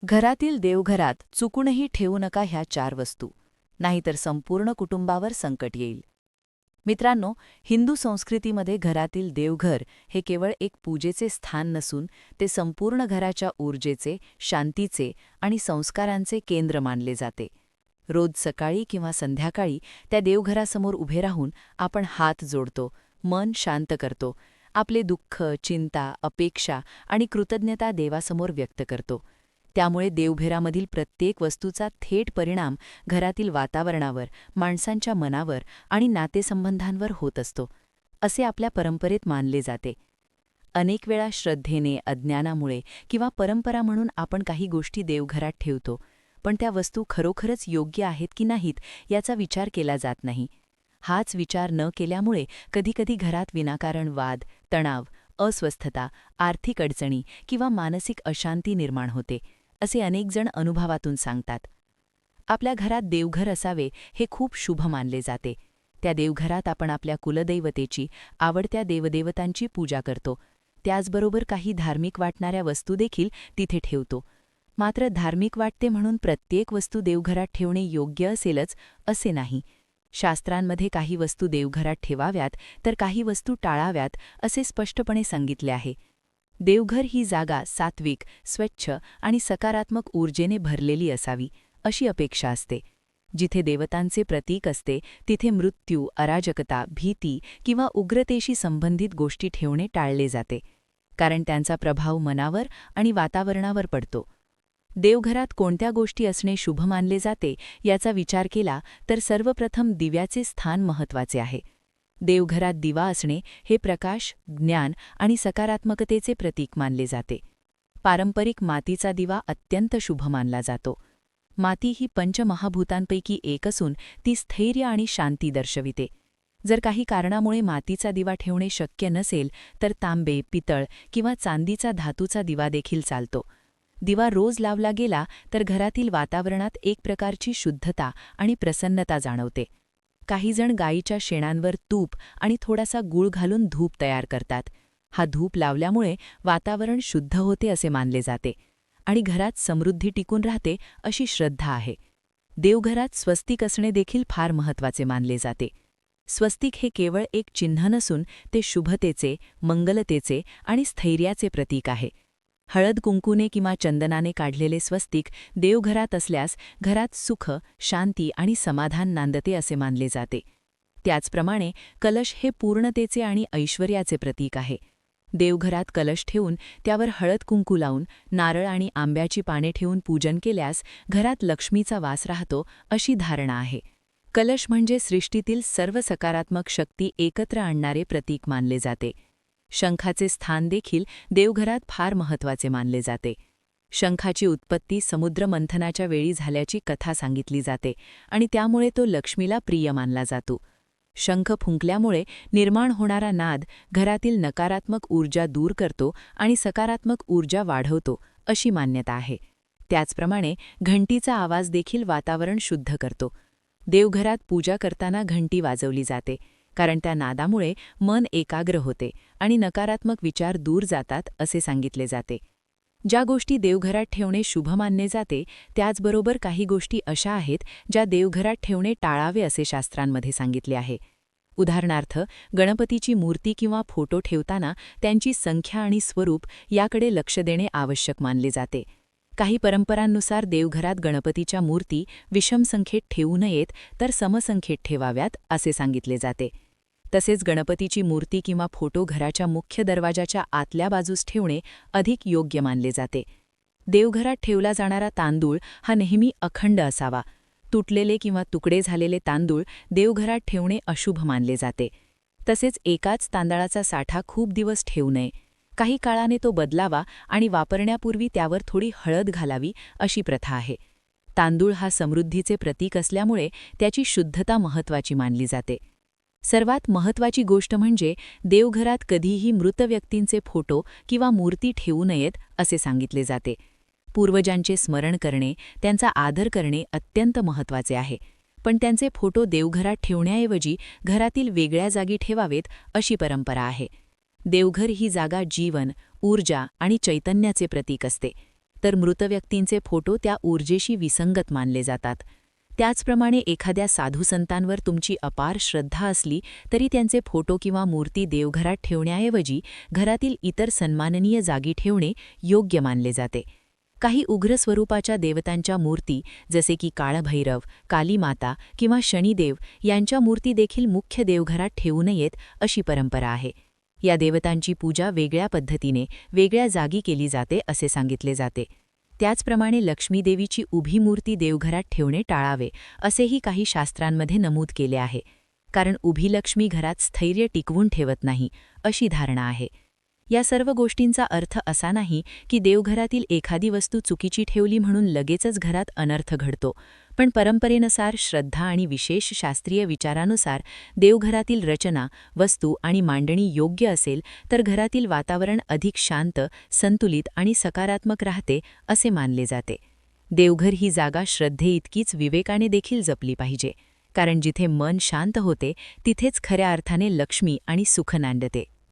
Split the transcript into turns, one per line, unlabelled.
घरातील देवघरात चुकूनही ठेवू नका ह्या 4 वस्तू, नाहीतर संपूर्ण कुटुंबावर संकट येईल. मित्रांनो, हिंदू संस्कृतीमध्ये घरातील देवघर हे केवळ एक पूजेचे स्थान नसून ते संपूर्ण घराच्या ऊर्जेचे, शांतीचे आणि संस्कारांचे केंद्र मानले जाते. रोज सकाळी किंवा संध्याकाळी त्या देवघरासमोर उभे राहून आपण हात जोडतो, मन शांत करतो, आपले दुःख, चिंता, अपेक्षा आणि कृतज्ञता देवासमोर व्यक्त करतो. त्यामुळे देवघरामधील प्रत्येक वस्तूचा थेट परिणाम घरातील वातावरणावर, माणसांच्या मनावर आणि नातेसंबंधांवर होत असतो, असे आपल्या परंपरेत मानले जाते. अनेक वेळा श्रद्धेने, अज्ञानामुळे किंवा परंपरा म्हणून आपण काही गोष्टी देवघरात ठेवतो, पण त्या वस्तू खरोखरच योग्य आहेत की नाहीत याचा विचार केला जात नाही. हाच विचार न केल्यामुळे कधीकधी घरात विनाकारण वाद, तणाव, अस्वस्थता, आर्थिक अडचणी किंवा मानसिक अशांती निर्माण होते, असे अनेक जण अनुभवातून सांगतात. आपल्या घरात देवघर असावे हे खूप शुभ मानले जाते. त्या देवघरात आपण आपल्या कुलदैवतेची, आवडत्या देवदेवतांची पूजा करतो. त्याचबरोबर काही धार्मिक वाटणाऱ्या वस्तू देखील तिथे ठेवतो. मात्र धार्मिक वाटते म्हणून प्रत्येक वस्तू देवघरात ठेवणे योग्य असेलच असे नाही. शास्त्रांमध्ये काही वस्तू देवघरात ठेवाव्यात तर काही वस्तू टाळाव्यात असे स्पष्टपणे सांगितले आहे. देवघर ही जागा सात्विक, स्वच्छ आणि सकारात्मक ऊर्जेने भरलेली असावी, अशी अपेक्षा असते. जिथे देवतांचे प्रतीक असते तिथे मृत्यू, अराजकता, भीती किंवा उग्रतेशी संबंधित गोष्टी ठेवणे टाळले जाते, कारण त्यांचा प्रभाव मनावर आणि वातावरणावर पडतो. देवघरात कोणत्या गोष्टी असणे शुभ मानले जाते याचा विचार केला तर सर्वप्रथम दिव्याचे स्थान महत्त्वाचे आहे. देवघरात दिवा असणे हे प्रकाश, ज्ञान आणि सकारात्मकतेचे प्रतीक मानले जाते. पारंपरिक मातीचा दिवा अत्यंत शुभ मानला जातो. माती ही पंचमहाभूतांपैकी एक असून ती स्थैर्य आणि शांती दर्शविते. जर काही कारणामुळे मातीचा दिवा ठेवणे शक्य नसेल तर तांबे, पितळ किंवा चांदीचा धातूचा दिवा देखील चालतो. दिवा रोज लावला गेला तर घरातील वातावरणात एक प्रकारची शुद्धता आणि प्रसन्नता जाणवते. काही जण गायीच्या शेणांवर तूप आणि थोडासा गूळ घालून धूप तयार करतात. हा धूप लावल्यामुळे वातावरण शुद्ध होते असे मानले जाते आणि घरात समृद्धी टिकून राहते अशी श्रद्धा आहे. देवघरात स्वस्तिक असणे देखील फार महत्त्वाचे मानले जाते. स्वस्तिक हे केवळ एक चिन्ह नसून ते शुभतेचे, मंगलतेचे आणि स्थैर्याचे प्रतीक आहे. हळद कुंकूने किंवा चंदनाने काढलेले स्वस्तिक देवघरात असल्यास घरात सुख, शांती आणि समाधान नांदते असे मानले जाते. त्याचप्रमाणे कलश हे पूर्णतेचे आणि ऐश्वर्याचे प्रतीक आहे. देवघरात कलश ठेवून त्यावर हळद कुंकू लावून, नारळ आणि आंब्याची पाने ठेवून पूजन केल्यास घरात लक्ष्मीचा वास राहतो अशी धारणा आहे. कलश म्हणजे सृष्टीतील सर्व सकारात्मक शक्ती एकत्र आणणारे प्रतीक मानले जाते. शंखाचे स्थान देखील देवघरात फार महत्त्वाचे मानले जाते. शंखाची उत्पत्ती समुद्रमंथनाच्या वेळी झाल्याची कथा सांगितली जाते आणि त्यामुळे तो लक्ष्मीला प्रिय मानला जातो. शंख फुंकल्यामुळे निर्माण होणारा नाद घरातील नकारात्मक ऊर्जा दूर करतो आणि सकारात्मक ऊर्जा वाढवतो अशी मान्यता आहे. त्याचप्रमाणे घंटीचा आवाज देखील वातावरण शुद्ध करतो. देवघरात पूजा करताना घंटी वाजवली जाते, कारण त्या नादामुळे मन एकाग्र होते आणि नकारात्मक विचार दूर जातात असे सांगितले जाते. ज्या गोष्टी देवघरात ठेवणे शुभ मानले जाते त्याचबरोबर काही गोष्टी अशा आहेत ज्या देवघरात ठेवणे टाळावे असे शास्त्रांमध्ये सांगितले आहे. उदाहरणार्थ, गणपतीची मूर्ती किंवा फोटो ठेवताना त्यांची संख्या आणि स्वरूप याकडे लक्ष देणे आवश्यक मानले जाते. काही परंपरांनुसार देवघरात गणपतीच्या मूर्ती विषम संख्येत ठेवू नयेत तर समसंख्येत ठेवाव्यात असे सांगितले जाते. तसेच गणपतीची मूर्ती किंवा फोटो घराच्या मुख्य दरवाजाच्या आतल्या बाजूस ठेवणे अधिक योग्य मानले जाते. देवघरात ठेवला जाणारा तांदूळ हा नेहमी अखंड असावा. तुटलेले किंवा तुकडे झालेले तांदूळ देवघरात ठेवणे अशुभ मानले जाते. तसेच एकाच तांदळाचा साठा खूप दिवस ठेवू नये. काही काळाने तो बदलावा आणि वापरण्यापूर्वी त्यावर थोडी हळद घालावी अशी प्रथा आहे. तांदूळ हा समृद्धीचे प्रतीक असल्यामुळे त्याची शुद्धता महत्त्वाची मानली जाते. सर्वात महत्त्वाची गोष्ट म्हणजे देवघरात कधीही मृत व्यक्तींचे फोटो किंवा मूर्ती ठेवू नयेत असे सांगितले जाते. पूर्वजांचे स्मरण करणे, त्यांचा आदर करणे अत्यंत महत्त्वाचे आहे, पण त्यांचे फोटो देवघरात ठेवण्याऐवजी घरातील वेगळ्या जागी ठेवावेत अशी परंपरा आहे. देवघर ही जागा जीवन, ऊर्जा आणि चैतन्याचे प्रतीक असते. तर मृत व्यक्तींचे फोटो त्या ऊर्जेशी विसंगत मानले जातात. त्याचप्रमाणे एखाद्या साधुसंतांवर तुमची अपार श्रद्धा असली तरी त्यांचे फोटो किंवा मूर्ती देवघरात ठेवण्याऐवजी घरातील इतर सन्माननीय जागी ठेवणे योग्य मानले जाते. काही उग्र स्वरूपाच्या देवतांच्या मूर्ती जसे की काळभैरव, कालीमाता किंवा शनिदेव यांच्या मूर्ती देखील मुख्य देवघरात ठेवू नयेत अशी परंपरा आहे. या देवतांची पूजा वेगळ्या पद्धतीने वेगळ्या जागी केली जाते असे सांगितले जाते. त्याचप्रमाणे लक्ष्मीदेवीची उभी मूर्ती देवघरात ठेवणे टाळावे असेही काही शास्त्रांमध्ये नमूद केले आहे, कारण उभी लक्ष्मी घरात स्थैर्य टिकवून ठेवत नाही अशी धारणा आहे. या सर्व गोष्टींचा अर्थ असा नाही की देवघरातील एखादी वस्तू चुकीची ठेवली म्हणून लगेचच घरात अनर्थ घडतो, पण परंपरेनुसार श्रद्धा आणि विशेष शास्त्रीय विचारानुसार देवघरातील रचना, वस्तू आणि मांडणी योग्य असेल तर घरातील वातावरण अधिक शांत, संतुलित आणि सकारात्मक राहते असे मानले जाते. देवघर ही जागा श्रद्धेइतकीच विवेकाने देखील जपली पाहिजे, कारण जिथे मन शांत होते तिथेच खऱ्या अर्थाने लक्ष्मी आणि सुख नांदते.